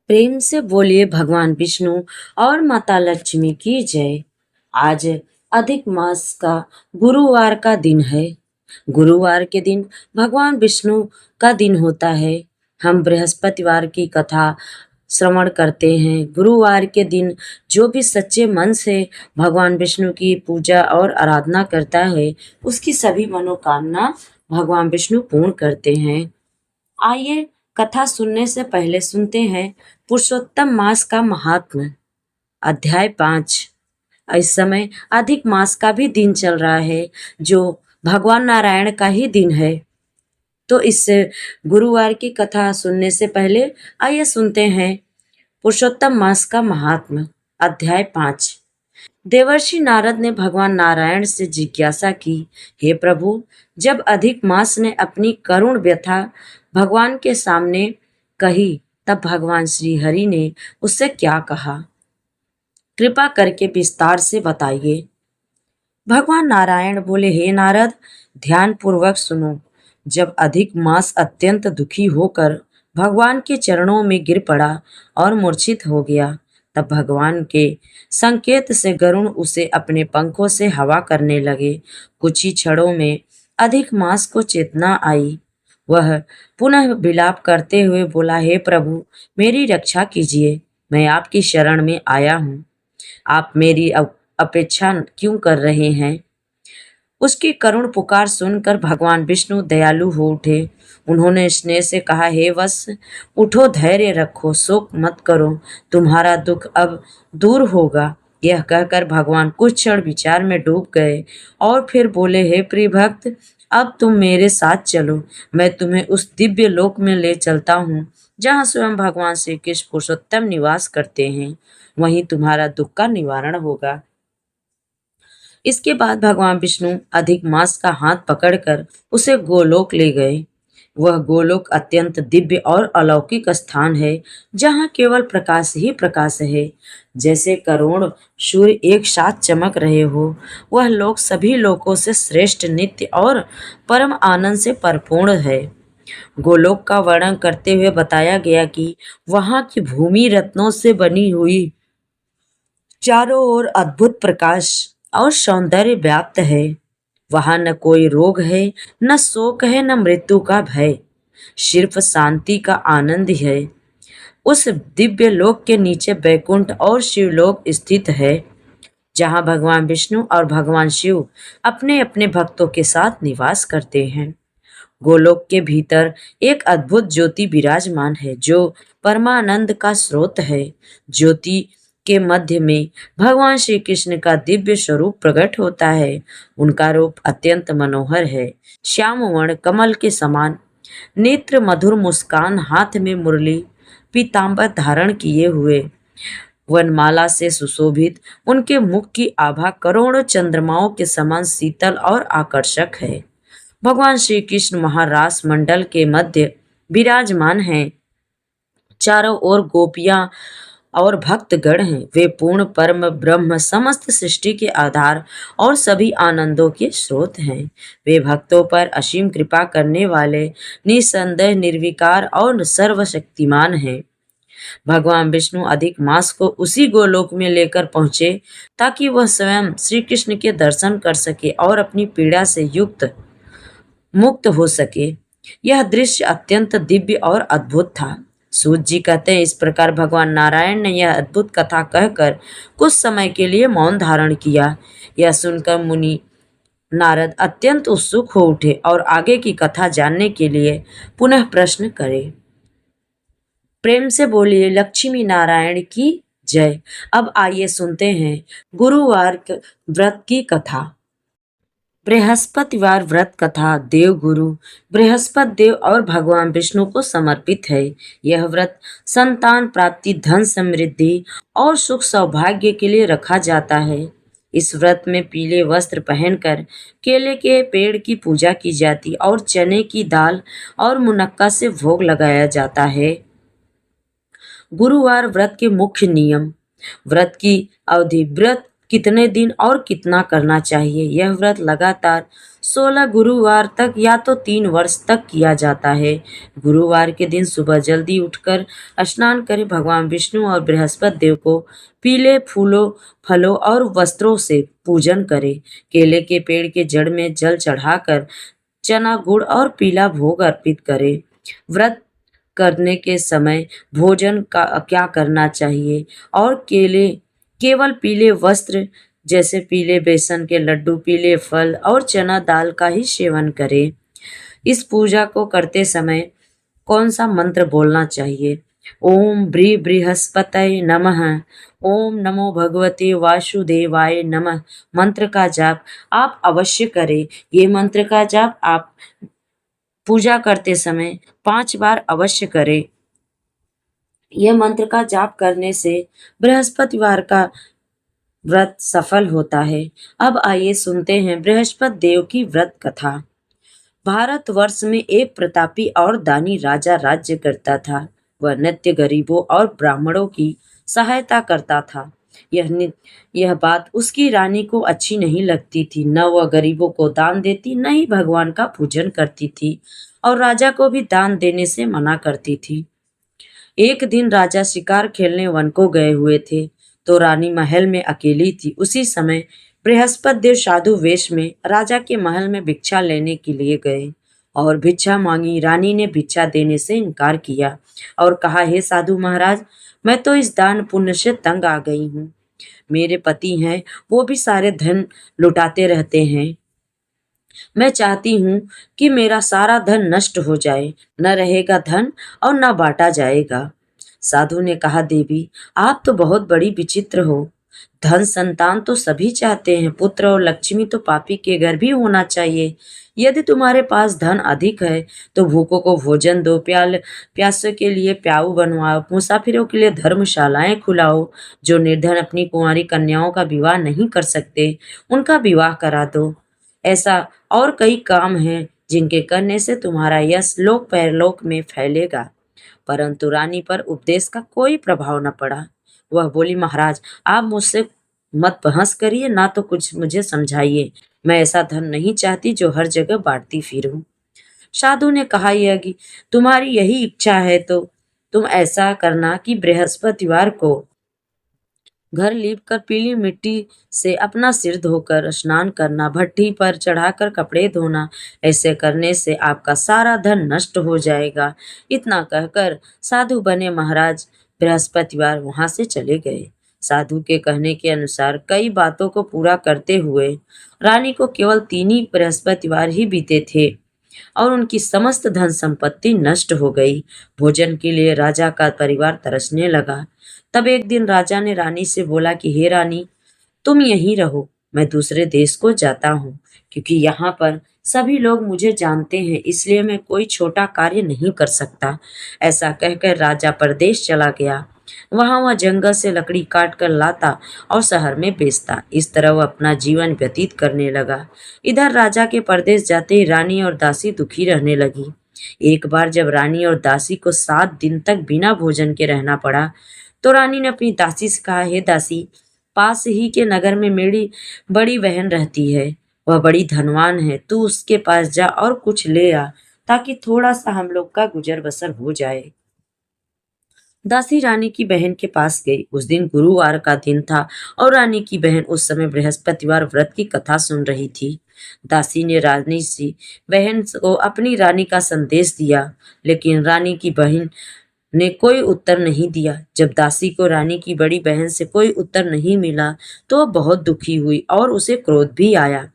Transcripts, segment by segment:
प्रेम से बोलिए भगवान विष्णु और माता लक्ष्मी की जय। आज अधिक मास का गुरुवार का दिन है। गुरुवार के दिन भगवान विष्णु का दिन होता है। हम बृहस्पतिवार की कथा श्रवण करते हैं। गुरुवार के दिन जो भी सच्चे मन से भगवान विष्णु की पूजा और आराधना करता है, उसकी सभी मनोकामना भगवान विष्णु पूर्ण करते हैं। आइए कथा सुनने से पहले सुनते हैं पुरुषोत्तम मास का महात्म्य। अध्याय 5। इस समय अधिक मास का भी दिन चल रहा है, जो भगवान नारायण का ही दिन है। तो इससे गुरुवार की कथा सुनने से पहले आइए सुनते हैं पुरुषोत्तम मास का महात्म्य। अध्याय 5। देवर्षि नारद ने भगवान नारायण से जिज्ञासा की, हे प्रभु, जब अधिक मास ने अपनी करुण व्यथा भगवान के सामने कही, तब भगवान श्री हरि ने उससे क्या कहा? कृपा करके विस्तार से बताइए। भगवान नारायण बोले, हे नारद, ध्यान पूर्वक सुनो। जब अधिक मास अत्यंत दुखी होकर भगवान के चरणों में गिर पड़ा और मूर्छित हो गया, तब भगवान के संकेत से गरुण उसे अपने पंखों से हवा करने लगे। कुछ ही क्षणों में अधिक मास को चेतना आई। वह पुनः विलाप करते हुए बोला, हे प्रभु, मेरी रक्षा कीजिए, मैं आपकी शरण में आया हूँ। आप मेरी अपेक्षा क्यों कर रहे हैं? उसकी करुण पुकार सुनकर भगवान विष्णु दयालु हो उठे। उन्होंने स्नेह से कहा, हे वत्स, उठो, धैर्य रखो, शोक मत करो, तुम्हारा दुख अब दूर होगा। यह कहकर भगवान कुछ क्षण विचार में डूब गए और फिर बोले, हे प्रिय भक्त, अब तुम मेरे साथ चलो, मैं तुम्हें उस दिव्य लोक में ले चलता हूँ जहाँ स्वयं भगवान श्री कृष्ण पुरुषोत्तम निवास करते हैं। वहीं तुम्हारा दुख का निवारण होगा। इसके बाद भगवान विष्णु अधिक मास का हाथ पकड़कर उसे गोलोक ले गए। वह गोलोक अत्यंत दिव्य और अलौकिक स्थान है, जहाँ केवल प्रकाश ही प्रकाश है, जैसे करोड़ सूर्य एक साथ चमक रहे हो। वह लोक सभी लोकों से श्रेष्ठ, नित्य और परम आनंद से परिपूर्ण है। गोलोक का वर्णन करते हुए बताया गया कि वहाँ की भूमि रत्नों से बनी हुई, चारों ओर अद्भुत प्रकाश और सौंदर्य व्याप्त है। वहां न कोई रोग है, न शोक है, न मृत्यु का भय, सिर्फ शांति का आनंद है। उस दिव्य लोक के नीचे बैकुंठ और शिवलोक स्थित है, जहां भगवान विष्णु और भगवान शिव अपने अपने भक्तों के साथ निवास करते हैं। गोलोक के भीतर एक अद्भुत ज्योति विराजमान है, जो परमानंद का स्रोत है। ज्योति के मध्य में भगवान श्री कृष्ण का दिव्य स्वरूप प्रकट होता है। उनका रूप अत्यंत मनोहर है, श्याम वर्ण कमल के समान, नेत्र मधुर मुस्कान, हाथ में मुरली, पीतांबर धारण किए हुए, वनमाला से सुशोभित। उनके मुख की आभा करोड़ों चंद्रमाओं के समान शीतल और आकर्षक है। भगवान श्री कृष्ण महारास मंडल के मध्य विराजमान हैं। चारों ओर गोपियां और भक्तगण हैं। वे पूर्ण परम ब्रह्म, समस्त सृष्टि के आधार और सभी आनंदों के स्रोत हैं। वे भक्तों पर असीम कृपा करने वाले, निसंदेह, निर्विकार और सर्वशक्तिमान हैं। भगवान विष्णु अधिक मास को उसी गोलोक में लेकर पहुंचे, ताकि वह स्वयं श्री कृष्ण के दर्शन कर सके और अपनी पीड़ा से मुक्त हो सके। यह दृश्य अत्यंत दिव्य और अद्भुत था। सूत जी कहते हैं, इस प्रकार भगवान नारायण ने यह अद्भुत कथा कहकर कुछ समय के लिए मौन धारण किया। यह सुनकर मुनि नारद अत्यंत उत्सुक हो उठे और आगे की कथा जानने के लिए पुनः प्रश्न करे। प्रेम से बोलिए लक्ष्मी नारायण की जय। अब आइए सुनते हैं गुरुवार व्रत की कथा। बृहस्पतिवार व्रत कथा देवगुरु बृहस्पति देव और भगवान विष्णु को समर्पित है। यह व्रत संतान प्राप्ति, धन समृद्धि और सुख सौभाग्य के लिए रखा जाता है। इस व्रत में पीले वस्त्र पहनकर केले के पेड़ की पूजा की जाती और चने की दाल और मुनक्का से भोग लगाया जाता है। गुरुवार व्रत के मुख्य नियम। व्रत की अवधि। व्रत कितने दिन और कितना करना चाहिए। यह व्रत लगातार 16 गुरुवार तक या तो 3 वर्ष तक किया जाता है। गुरुवार के दिन सुबह जल्दी उठकर स्नान करें, भगवान विष्णु और बृहस्पति देव को पीले फूलों, फलों और वस्त्रों से पूजन करें। केले के पेड़ के जड़ में जल चढ़ाकर चना, गुड़ और पीला भोग अर्पित करें। व्रत करने के समय भोजन का क्या करना चाहिए और केवल पीले वस्त्र जैसे पीले बेसन के लड्डू, पीले फल और चना दाल का ही सेवन करें। इस पूजा को करते समय कौन सा मंत्र बोलना चाहिए? ओम बृहस्पतये नमः, ओम नमो भगवते वासुदेवाय नमः मंत्र का जाप आप अवश्य करें। ये मंत्र का जाप आप पूजा करते समय 5 बार अवश्य करें। यह मंत्र का जाप करने से बृहस्पतिवार का व्रत सफल होता है। अब आइए सुनते हैं बृहस्पति देव की व्रत कथा। भारतवर्ष में एक प्रतापी और दानी राजा राज्य करता था। वह नित्य गरीबों और ब्राह्मणों की सहायता करता था। यह बात उसकी रानी को अच्छी नहीं लगती थी। न वह गरीबों को दान देती, न ही भगवान का पूजन करती थी, और राजा को भी दान देने से मना करती थी। एक दिन राजा शिकार खेलने वन को गए हुए थे, तो रानी महल में अकेली थी। उसी समय बृहस्पति देव साधु वेश में राजा के महल में भिक्षा लेने के लिए गए और भिक्षा मांगी। रानी ने भिक्षा देने से इनकार किया और कहा, हे साधु महाराज, मैं तो इस दान पुण्य से तंग आ गई हूँ। मेरे पति हैं, वो भी सारे धन लुटाते रहते हैं। मैं चाहती हूँ कि मेरा सारा धन नष्ट हो जाए, न रहेगा धन और न बांटा जाएगा। साधु ने कहा, देवी, आप तो बहुत बड़ी विचित्र हो। धन संतान तो सभी चाहते हैं, पुत्र और लक्ष्मी तो पापी के घर भी होना चाहिए। यदि तुम्हारे पास धन अधिक है तो भूखों को भोजन दो, प्यासों के लिए प्याऊ बनवाओ, मुसाफिरों के लिए धर्मशालाएं खुलाओ। जो निर्धन अपनी कुंवारी कन्याओं का विवाह नहीं कर सकते, उनका विवाह करा दो। ऐसा और कई काम हैं जिनके करने से तुम्हारा यश लोक परलोक में फैलेगा। परंतु रानी पर उपदेश का कोई प्रभाव न पड़ा। वह बोली, महाराज, आप मुझसे मत बहस करिए, ना तो कुछ मुझे समझाइए। मैं ऐसा धन नहीं चाहती जो हर जगह बांटती फिरूं। साधु ने कहा, यह कि तुम्हारी यही इच्छा है तो तुम ऐसा करना कि बृहस्पतिवार को घर लीप कर पीली मिट्टी से अपना सिर धोकर स्नान करना, भट्टी पर चढ़ाकर कपड़े धोना। ऐसे करने से आपका सारा धन नष्ट हो जाएगा। इतना कहकर साधु बने महाराज बृहस्पतिवार वहां से चले गए। साधु के कहने के अनुसार कई बातों को पूरा करते हुए रानी को केवल 3 ही बृहस्पतिवार ही बीते थे और उनकी समस्त धन संपत्ति नष्ट हो गई। भोजन के लिए राजा का परिवार तरसने लगा। तब एक दिन राजा ने रानी से बोला कि हे रानी, तुम यहीं रहो, मैं दूसरे देश को जाता हूँ, क्योंकि यहाँ पर सभी लोग मुझे जानते हैं, इसलिए मैं कोई छोटा कार्य नहीं कर सकता। ऐसा कहकर राजा परदेश चला गया। वहां वह जंगल से लकड़ी काट कर लाता और शहर में बेचता। इस तरह वह अपना जीवन व्यतीत करने लगा। इधर राजा के परदेश जाते ही रानी और दासी दुखी रहने लगी। एक बार जब रानी और दासी को 7 दिन तक बिना भोजन के रहना पड़ा, तो रानी ने अपनी दासी से कहा, हे दासी, पास ही के नगर में मेरी बड़ी बहन रहती है। वह बड़ी धनवान है, तू उसके पास जा और कुछ ले आ, ताकि थोड़ा सा हम लोग का गुजर बसर हो जाए। दासी रानी की बहन के पास गई। उस दिन गुरुवार का दिन था और रानी की बहन उस समय बृहस्पतिवार व्रत की कथा सुन रही थी। दासी ने रानी सी बहन को अपनी रानी का संदेश दिया, लेकिन रानी की बहन ने कोई उत्तर नहीं दिया। जब दासी को रानी की बड़ी बहन से कोई उत्तर नहीं मिला तो वह बहुत दुखी हुई और उसे क्रोध भी आया।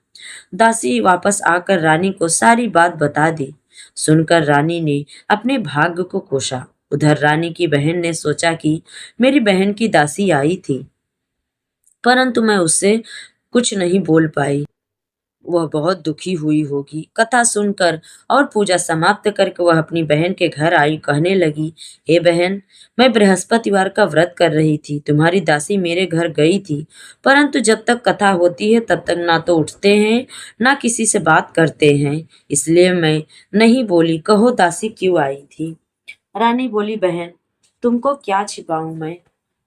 दासी वापस आकर रानी को सारी बात बता दी। सुनकर रानी ने अपने भाग्य को कोसा। उधर रानी की बहन ने सोचा कि मेरी बहन की दासी आई थी, परंतु मैं उससे कुछ नहीं बोल पाई। वह बहुत दुखी हुई होगी। कथा सुनकर और पूजा समाप्त करके वह अपनी बहन के घर आई। कहने लगी, हे बहन, मैं बृहस्पतिवार का व्रत कर रही थी। तुम्हारी दासी मेरे घर गई थी, परंतु जब तक कथा होती है तब तक ना तो उठते हैं ना किसी से बात करते हैं, इसलिए मैं नहीं बोली। कहो दासी क्यों आई थी? रानी बोली, बहन, तुमको क्या छिपाऊं मैं?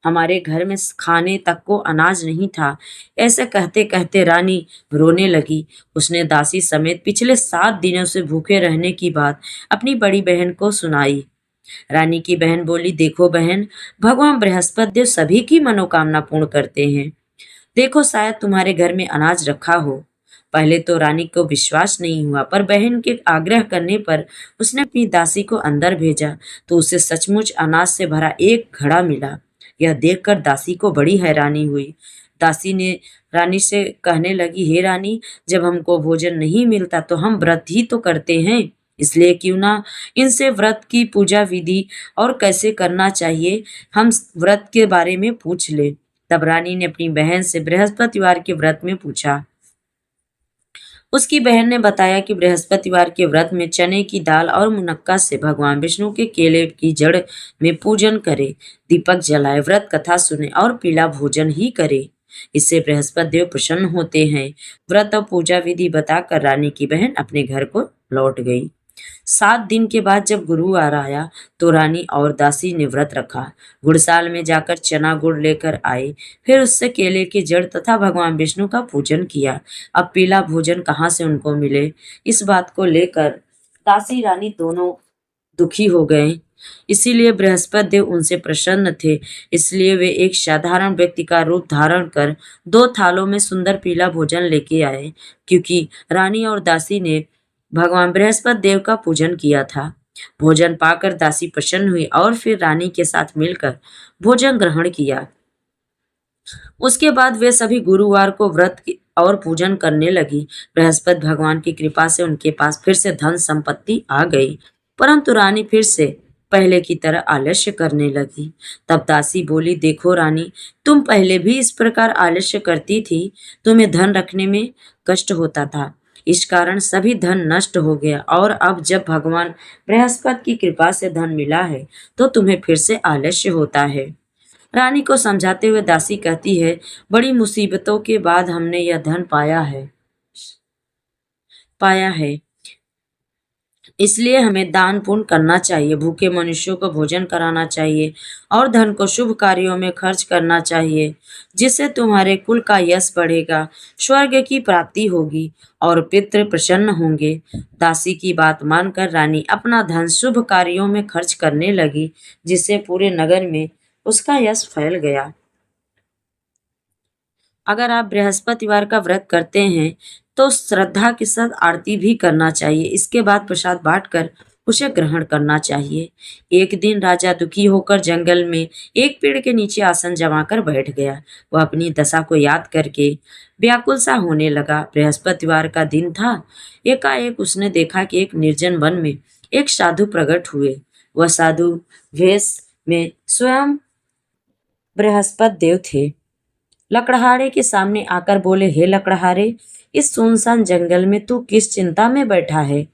हमारे घर में खाने तक को अनाज नहीं था। ऐसे कहते कहते रानी रोने लगी। उसने दासी समेत पिछले 7 दिनों से भूखे रहने की बात अपनी बड़ी बहन को सुनाई। रानी की बहन बोली, देखो बहन, भगवान बृहस्पति देव सभी की मनोकामना पूर्ण करते हैं। देखो शायद तुम्हारे घर में अनाज रखा हो। पहले तो रानी को विश्वास नहीं हुआ, पर बहन के आग्रह करने पर उसने अपनी दासी को अंदर भेजा तो उसे सचमुच अनाज से भरा एक घड़ा मिला। यह देखकर दासी को बड़ी हैरानी हुई। दासी ने रानी से कहने लगी, हे रानी, जब हमको भोजन नहीं मिलता तो हम व्रत ही तो करते हैं, इसलिए क्यों ना इनसे व्रत की पूजा विधि और कैसे करना चाहिए हम व्रत के बारे में पूछ ले। तब रानी ने अपनी बहन से बृहस्पतिवार के व्रत में पूछा। उसकी बहन ने बताया कि बृहस्पतिवार के व्रत में चने की दाल और मुनक्का से भगवान विष्णु के केले की जड़ में पूजन करे, दीपक जलाए, व्रत कथा सुने और पीला भोजन ही करे। इससे बृहस्पति देव प्रसन्न होते हैं। व्रत और पूजा विधि बताकर रानी की बहन अपने घर को लौट गई। 7 दिन के बाद जब गुरुवार आया तो रानी और दासी ने व्रत रखा। गुड़साल में जाकर चना गुड़ लेकर आए, फिर उससे केले की जड़ तथा भगवान विष्णु का पूजन किया। अब पीला भोजन कहाँ से उनको मिले, इस बात को लेकर दासी रानी दोनों दुखी हो गए। इसीलिए बृहस्पति देव उनसे प्रसन्न थे। इसलिए वे एक साधारण व्यक्ति का रूप धारण कर 2 थालों में सुंदर पीला भोजन लेके आए, क्योंकि रानी और दासी ने भगवान बृहस्पति देव का पूजन किया था। भोजन पाकर दासी प्रसन्न हुई और फिर रानी के साथ मिलकर भोजन ग्रहण किया। उसके बाद वे सभी गुरुवार को और पूजन करने लगी। बृहस्पति भगवान की कृपा से उनके पास फिर से धन संपत्ति आ गई, परंतु रानी फिर से पहले की तरह आलस्य करने लगी। तब दासी बोली, देखो रानी, तुम पहले भी इस प्रकार आलस्य करती थी, तुम्हें धन रखने में कष्ट होता था, इस कारण सभी धन नष्ट हो गया, और अब जब भगवान बृहस्पति की कृपा से धन मिला है तो तुम्हें फिर से आलस्य होता है। रानी को समझाते हुए दासी कहती है, बड़ी मुसीबतों के बाद हमने यह धन पाया है, इसलिए हमें दान पुण्य करना चाहिए, भूखे मनुष्यों को भोजन कराना चाहिए और धन को शुभ कार्यों में खर्च करना चाहिए, जिससे तुम्हारे कुल का यश बढ़ेगा, स्वर्ग की प्राप्ति होगी और पितृ प्रसन्न होंगे। दासी की बात मानकर रानी अपना धन शुभ कार्यों में खर्च करने लगी, जिससे पूरे नगर में उसका यश फैल गया। अगर आप बृहस्पतिवार का व्रत करते हैं तो श्रद्धा के साथ आरती भी करना चाहिए। इसके बाद प्रसाद बांटकर उसे ग्रहण करना चाहिए। एक दिन राजा दुखी होकर जंगल में एक पेड़ के नीचे आसन जमाकर बैठ गया। वह अपनी दशा को याद करके व्याकुल सा होने लगा। बृहस्पतिवार का दिन था। एकाएक उसने देखा कि एक निर्जन वन में एक साधु प्रकट हुए। वह साधु वेश में स्वयं बृहस्पति देव थे। लकड़हारे के सामने आकर बोले, हे लकड़हारे, इस सुनसान जंगल में तू किस चिंता में बैठा है?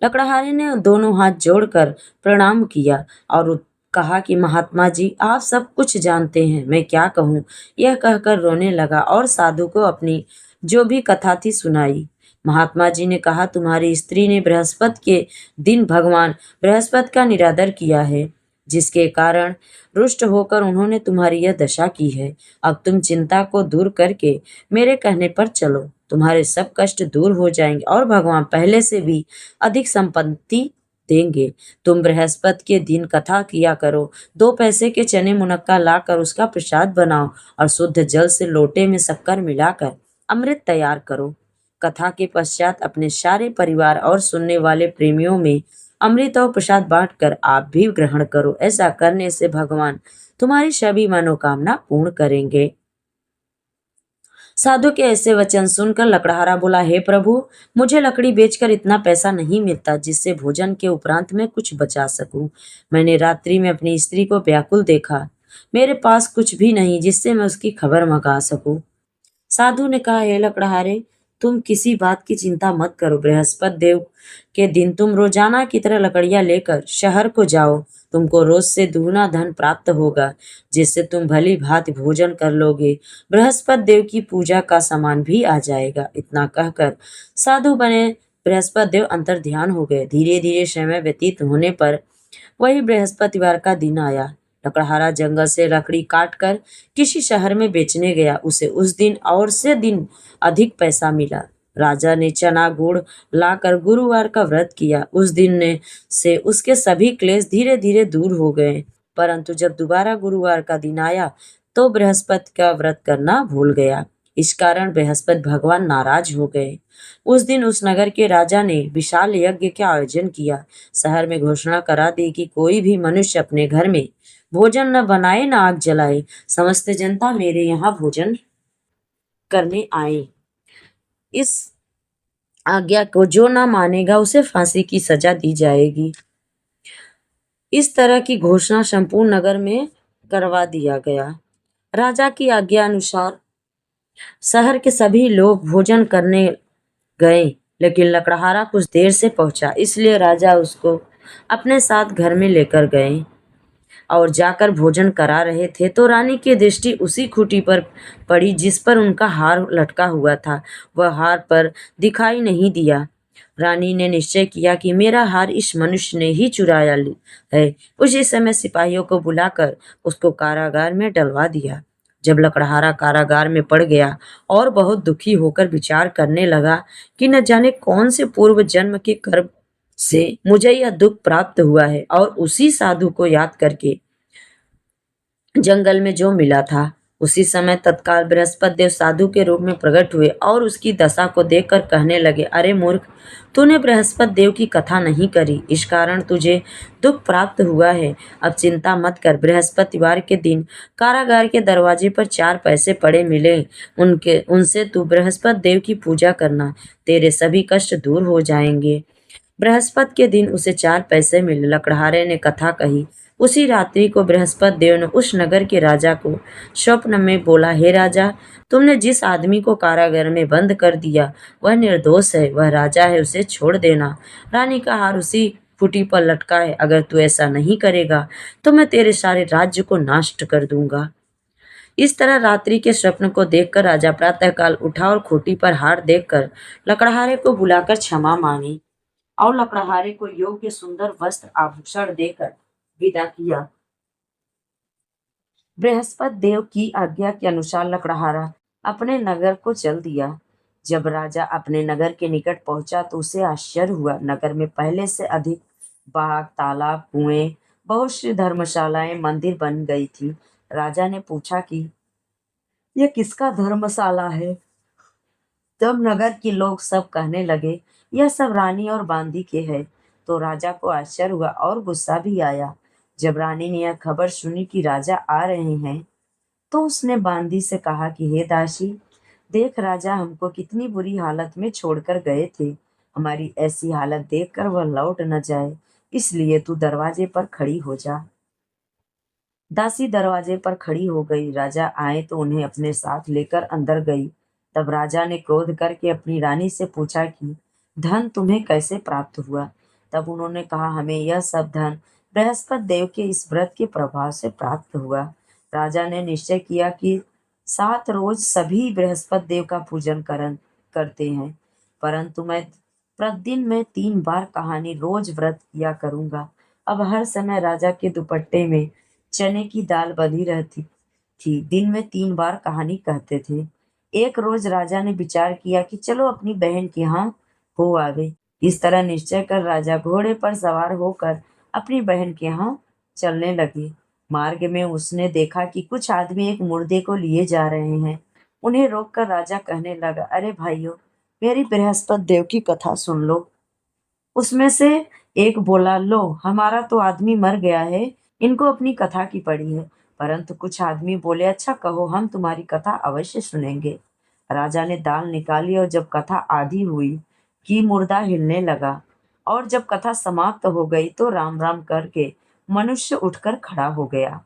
लकड़हारे ने दोनों हाथ जोड़कर प्रणाम किया और कहा कि महात्मा जी, आप सब कुछ जानते हैं, मैं क्या कहूँ। यह कहकर रोने लगा और साधु को अपनी जो भी कथा थी सुनाई। महात्मा जी ने कहा, तुम्हारी स्त्री ने बृहस्पति के दिन भगवान बृहस्पति का निरादर किया है, जिसके कारण रुष्ट होकर उन्होंने तुम्हारी यह दशा की है। अब तुम चिंता को दूर करके मेरे कहने पर चलो, तुम्हारे सब कष्ट दूर हो जाएंगे और भगवान पहले से भी अधिक संपत्ति देंगे। तुम बृहस्पति के दिन कथा किया करो, 2 पैसे के चने मुनक्का लाकर उसका प्रसाद बनाओ और शुद्ध जल से लोटे में शक्कर मिलाकर अमृत तैयार करो। कथा के पश्चात अपने सारे परिवार और सुनने वाले प्रेमियों में अमृत और प्रसाद बांटकर आप भी ग्रहण करो। ऐसा करने से भगवान तुम्हारी सभी मनोकामना पूर्ण करेंगे। साधु के ऐसे वचन सुनकर लकड़हारा बोला, हे प्रभु, मुझे लकड़ी बेचकर इतना पैसा नहीं मिलता जिससे भोजन के उपरांत मैं कुछ बचा सकूं। मैंने रात्रि में अपनी स्त्री को व्याकुल देखा। मेरे पास कुछ भी नहीं जिससे मैं उसकी खबर मंगा सकूं। साधु ने कहा, हे लकड़हारे, तुम किसी बात की चिंता मत करो। बृहस्पति देव के दिन तुम रोजाना की तरह लकड़ियां लेकर शहर को जाओ। तुमको रोज से दुगना धन प्राप्त होगा, जिससे तुम भली भांति भोजन कर लोगे। बृहस्पति देव की पूजा का सामान भी आ जाएगा। इतना कहकर साधु बने बृहस्पति देव अंतर ध्यान हो गए। धीरे धीरे समय व्यतीत होने पर वही बृहस्पतिवार का दिन आया। लकड़हारा जंगल से लकड़ी काट कर किसी शहर में बेचने गया। उसे उस दिन और से दिन अधिक पैसा मिला। राजा ने चना गुड़ लाकर गुरुवार का व्रत किया। उस दिन से उसके सभी क्लेश धीरे धीरे दूर हो गए। परंतु जब दोबारा गुरुवार का दिन आया तो बृहस्पति का व्रत करना भूल गया। इस कारण बृहस्पति भगवान नाराज हो गए। उस दिन उस नगर के राजा ने विशाल यज्ञ का आयोजन किया। शहर में घोषणा करा दी कि कोई भी मनुष्य अपने घर में भोजन न बनाए न आग जलाए। समस्त जनता मेरे यहाँ भोजन करने आए। इस आज्ञा को जो ना मानेगा उसे फांसी की सजा दी जाएगी। इस तरह की घोषणा संपूर्ण नगर में करवा दिया गया। राजा की आज्ञा अनुसार शहर के सभी लोग भोजन करने गए, लेकिन लकड़हारा कुछ देर से पहुंचा, इसलिए राजा उसको अपने साथ घर में लेकर गए और जाकर भोजन करा रहे थे तो रानी की दृष्टि उसी खूंटी पर पड़ी जिस पर उनका हार लटका हुआ था। वह हार पर दिखाई नहीं दिया। रानी ने निश्चय किया कि मेरा हार इस मनुष्य ने ही चुराया है। उसी समय सिपाहियों को बुलाकर उसको कारागार में डलवा दिया। जब लकड़हारा कारागार में पड़ गया और बहुत दुखी होकर विचार करने लगा कि न जाने कौन से पूर्व जन्म के कर्म से मुझे यह दुख प्राप्त हुआ है, और उसी साधु को याद करके जंगल में जो मिला था। उसी समय तत्काल बृहस्पति देव साधु के रूप में प्रकट हुए और उसकी दशा को देखकर कहने लगे, अरे मूर्ख, तूने बृहस्पति देव की कथा नहीं करी, इस कारण तुझे दुख प्राप्त हुआ है। अब चिंता मत कर। बृहस्पतिवार के दिन कारागार के दरवाजे पर 4 पैसे पड़े मिले, उनसे तू बृहस्पति देव की पूजा करना, तेरे सभी कष्ट दूर हो जाएंगे। बृहस्पति के दिन उसे 4 पैसे मिले। लकड़हारे ने कथा कही। उसी रात्रि को बृहस्पति देव ने उस नगर के राजा को स्वप्न में बोला, हे राजा, तुमने जिस आदमी को कारागार में बंद कर दिया वह निर्दोष है, वह राजा है, उसे छोड़ देना। रानी का हार उसी खूंटी पर लटका है। अगर तू ऐसा नहीं करेगा तो मैं तेरे सारे राज्य को नष्ट कर दूंगा। इस तरह रात्रि के स्वप्न को देखकर राजा प्रातःकाल उठा और खूंटी पर हार देखकर लकड़हारे को बुलाकर क्षमा मांगी और लकड़हारे को योग्य सुंदर वस्त्र आभूषण देकर विदा किया। बृहस्पति देव की आज्ञा के अनुसार लकड़हारा अपने नगर को चल दिया। जब राजा अपने नगर के निकट पहुंचा तो उसे आश्चर्य हुआ। नगर में पहले से अधिक बाग, तालाब, कुएं, बहुत सी धर्मशालाएं, मंदिर बन गई थी। राजा ने पूछा कि यह किसका धर्मशाला है? तब नगर के लोग सब कहने लगे, यह सब रानी और बांदी के है। तो राजा को आश्चर्य हुआ और गुस्सा भी आया। जब रानी ने यह खबर सुनी कि राजा आ रहे हैं तो उसने बांदी से कहा कि हे दासी, देख राजा हमको कितनी बुरी हालत में छोड़कर गए थे। हमारी ऐसी हालत देखकर वह लौट न जाए, इसलिए तू दरवाजे पर खड़ी हो जा। दासी दरवाजे पर खड़ी हो गई। राजा आए तो उन्हें अपने साथ लेकर अंदर गई। तब राजा ने क्रोध करके अपनी रानी से पूछा कि धन तुम्हें कैसे प्राप्त हुआ? तब उन्होंने कहा, हमें यह सब धन बृहस्पति देव के इस व्रत के प्रभाव से प्राप्त हुआ। राजा ने निश्चय किया कि 7 रोज सभी बृहस्पति देव का पूजन करते हैं, परंतु मैं प्रतिदिन में 3 बार कहानी रोज व्रत किया करूंगा। अब हर समय राजा के दुपट्टे में चने की दाल बंधी रहती थी। दिन में 3 बार कहानी कहते थे। एक रोज राजा ने विचार किया कि चलो अपनी बहन के यहाँ हो आवे। इस तरह निश्चय कर राजा घोड़े पर सवार होकर अपनी बहन के यहाँ चलने लगे। मार्ग में उसने देखा कि कुछ आदमी एक मुर्दे को लिए जा रहे हैं। उन्हें रोककर राजा कहने लगा, अरे भाइयों, मेरी बृहस्पति देव की कथा सुन लो। उसमें से एक बोला, लो हमारा तो आदमी मर गया है, इनको अपनी कथा की पड़ी है। परंतु कुछ आदमी बोले, अच्छा कहो, हम तुम्हारी कथा अवश्य सुनेंगे। राजा ने दाल निकाली और जब कथा आधी हुई कि मुर्दा हिलने लगा, और जब कथा समाप्त हो गई तो राम राम करके मनुष्य उठकर खड़ा हो गया।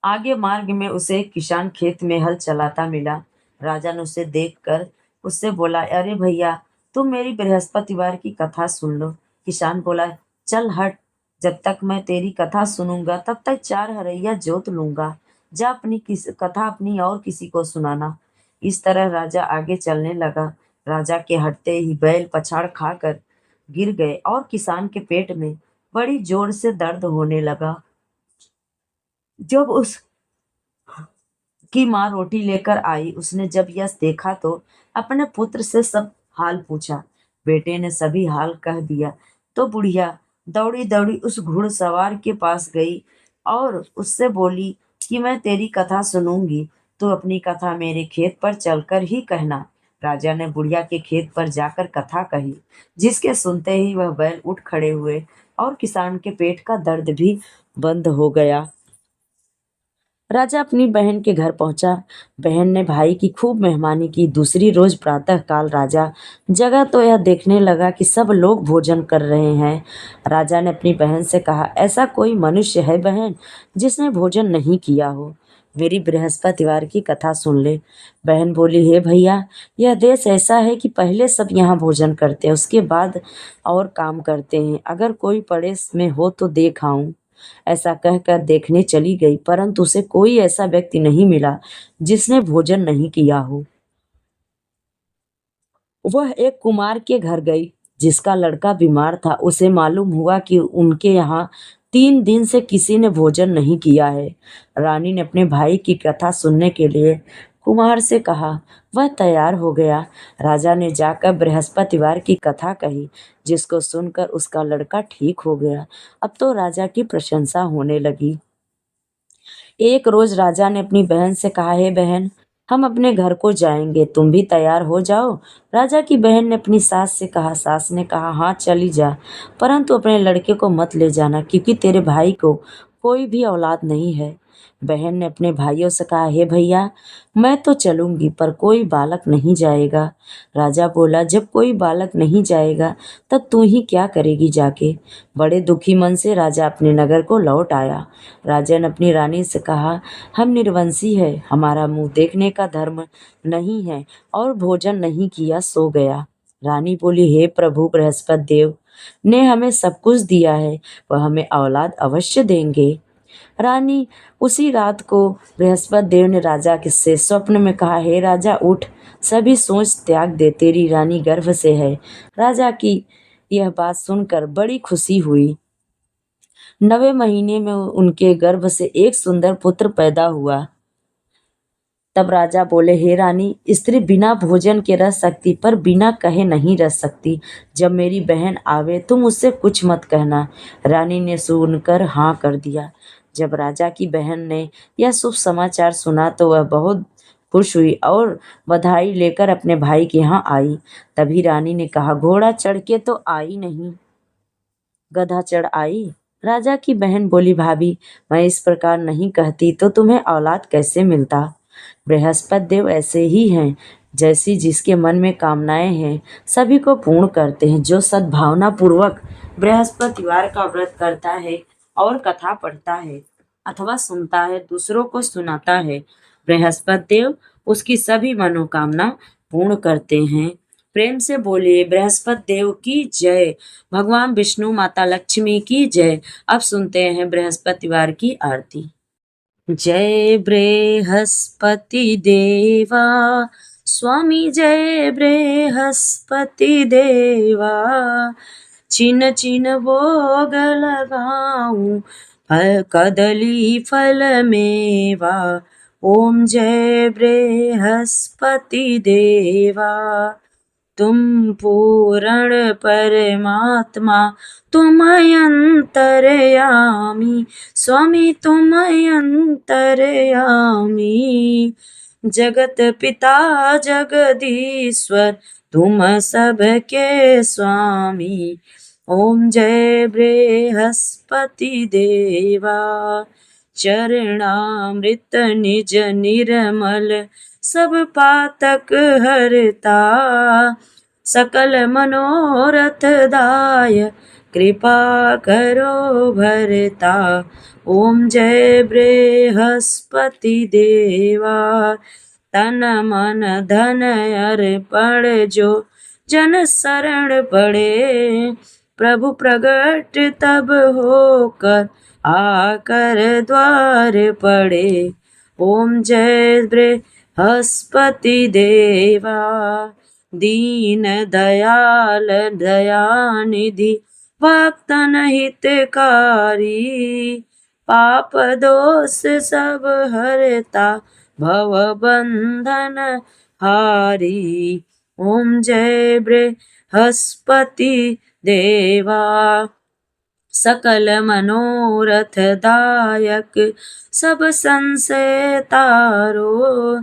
आगे मार्ग में उसे एक किसान खेत में हल चलाता मिला। राजा ने उसे देखकर उससे बोला, अरे भैया, तुम मेरी बृहस्पतिवार की कथा सुन लो। किसान बोला, चल हट, जब तक मैं तेरी कथा सुनूंगा तब तक 4 हरैया जोत लूंगा। जा अपनी कथा अपनी और किसी को सुनाना। इस तरह राजा आगे चलने लगा। राजा के हटते ही बैल पछाड़ खाकर गिर गए और किसान के पेट में बड़ी जोर से दर्द होने लगा। जब उस की माँ रोटी लेकर आई, उसने जब यह देखा तो अपने पुत्र से सब हाल पूछा। बेटे ने सभी हाल कह दिया तो बुढ़िया दौड़ी दौड़ी उस घुड़सवार के पास गई और उससे बोली कि मैं तेरी कथा सुनूंगी, तो अपनी कथा मेरे खेत पर चलकर ही कहना। राजा ने बुढ़िया के खेत पर जाकर कथा कही, जिसके सुनते ही वह बैल उठ खड़े हुए और किसान के पेट का दर्द भी बंद हो गया। राजा अपनी बहन के घर पहुंचा। बहन ने भाई की खूब मेहमानी की। दूसरी रोज प्रातः काल राजा जगा तो यह देखने लगा कि सब लोग भोजन कर रहे हैं। राजा ने अपनी बहन से कहा, ऐसा कोई मनुष्य है बहन जिसने भोजन नहीं किया हो? मेरी बृहस्पतिवार की कथा सुन ले। बहन बोली, हे भैया, यह देश ऐसा है कि पहले सब यहाँ भोजन करते हैं, उसके बाद और काम करते हैं। अगर कोई पड़ोस में हो तो देख आऊं। ऐसा कहकर देखने चली गई, परंतु उसे कोई ऐसा व्यक्ति नहीं मिला जिसने भोजन नहीं किया हो। वह एक कुमार के घर गई जिसका लड़का बीमार था। उसे मालूम हुआ कि उनके यहाँ 3 दिन से किसी ने भोजन नहीं किया है। रानी ने अपने भाई की कथा सुनने के लिए कुमार से कहा। वह तैयार हो गया। राजा ने जाकर बृहस्पतिवार की कथा कही, जिसको सुनकर उसका लड़का ठीक हो गया। अब तो राजा की प्रशंसा होने लगी। एक रोज राजा ने अपनी बहन से कहा, हे बहन, हम अपने घर को जाएंगे, तुम भी तैयार हो जाओ। राजा की बहन ने अपनी सास से कहा। सास ने कहा, हाँ चली जा, परंतु अपने लड़के को मत ले जाना, क्योंकि तेरे भाई को कोई भी औलाद नहीं है। बहन ने अपने भाइयों से कहा, हे भैया, मैं तो चलूंगी पर कोई बालक नहीं जाएगा। राजा बोला, जब कोई बालक नहीं जाएगा तब तू ही क्या करेगी जाके? बड़े दुखी मन से राजा अपने नगर को लौट आया। राजा ने अपनी रानी से कहा, हम निर्वंशी है, हमारा मुंह देखने का धर्म नहीं है और भोजन नहीं किया सो गया। रानी बोली, हे प्रभु बृहस्पति देव ने हमें सब कुछ दिया है, वह हमें औलाद अवश्य देंगे। रानी उसी रात को बृहस्पति देव ने राजा के से स्वप्न में कहा, हे राजा उठ, सभी सोच त्याग दे, तेरी रानी गर्भ से है। राजा की यह बात सुनकर बड़ी खुशी हुई। 9वें महीने में उनके गर्भ से एक सुंदर पुत्र पैदा हुआ। तब राजा बोले, हे रानी, स्त्री बिना भोजन के रह सकती पर बिना कहे नहीं रह सकती। जब मेरी बहन आवे तुम उससे कुछ मत कहना। रानी ने सुनकर हाँ कर दिया। जब राजा की बहन ने यह शुभ समाचार सुना तो वह बहुत खुश हुई और बधाई लेकर अपने भाई के यहाँ आई। तभी रानी ने कहा, घोड़ा चढ़ के तो आई नहीं, गधा चढ़ आई। राजा की बहन बोली, भाभी, मैं इस प्रकार नहीं कहती तो तुम्हें औलाद कैसे मिलता? बृहस्पति देव ऐसे ही हैं, जैसी जिसके मन में कामनाएं हैं सभी को पूर्ण करते हैं। जो सद्भावना पूर्वक बृहस्पतिवार का व्रत करता है और कथा पढ़ता है अथवा सुनता है, दूसरों को सुनाता है, बृहस्पति देव उसकी सभी मनोकामना पूर्ण करते हैं। प्रेम से बोलिए बृहस्पति देव की जय। भगवान विष्णु, माता लक्ष्मी की जय। अब सुनते हैं बृहस्पतिवार की आरती। जय बृहस्पति देवा, स्वामी जय बृहस्पति देवा। चिन चिन भोग लगाऊं, कदली फल मेवा। ओम जय बृहस्पति देवा। तुम पूर्ण परमात्मा, तुम अंतर्यामी, स्वामी तुम अंतर्यामी। जगत पिता जगदीश्वर, तुम सबके स्वामी। ओम जय बृहस्पति देवा। चरणामृत निज निर्मल, सब पातक हरता। सकल मनोरथ दाय, कृपा करो भरता। ओम जय बृहस्पति देवा। तन मन धन अर्पण, जो जन शरण पड़े। प्रभु प्रगट तब होकर, आकर द्वार पड़े। ओम जय बृहस्पति देवा। दीन दयाल दयानिधि, भक्तन हितकारी। पाप दोष सब हरता भव बंधन हारी। ओम जय बृहस्पति देवा सकल मनोरथ दायक सब संशय तारो।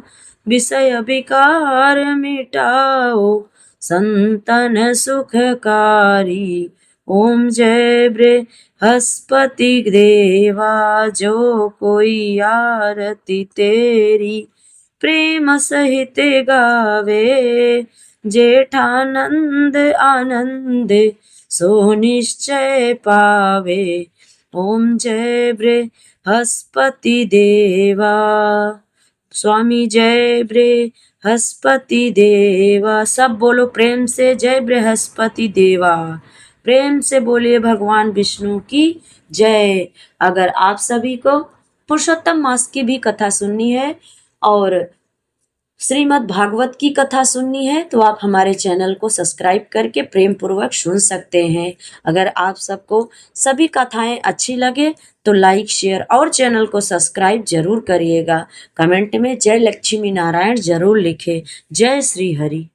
विषय विकार मिटाओ संतन सुखकारी। ओम जय बृहस्पति देवा जो कोई आरती तेरी प्रेम सहित गावे। जेठानंद आनंद सो निश्चय पावे। ओम जय बृहस्पति देवा। स्वामी जय बृहस्पति देवा। सब बोलो प्रेम से जय बृहस्पति देवा। प्रेम से बोलिए भगवान विष्णु की जय। अगर आप सभी को पुरुषोत्तम मास की भी कथा सुननी है और श्रीमद् भागवत की कथा सुननी है तो आप हमारे चैनल को सब्सक्राइब करके प्रेम पूर्वक सुन सकते हैं। अगर आप सबको सभी कथाएं अच्छी लगे तो लाइक शेयर और चैनल को सब्सक्राइब जरूर करिएगा। कमेंट में जय लक्ष्मी नारायण जरूर लिखें। जय श्री हरि।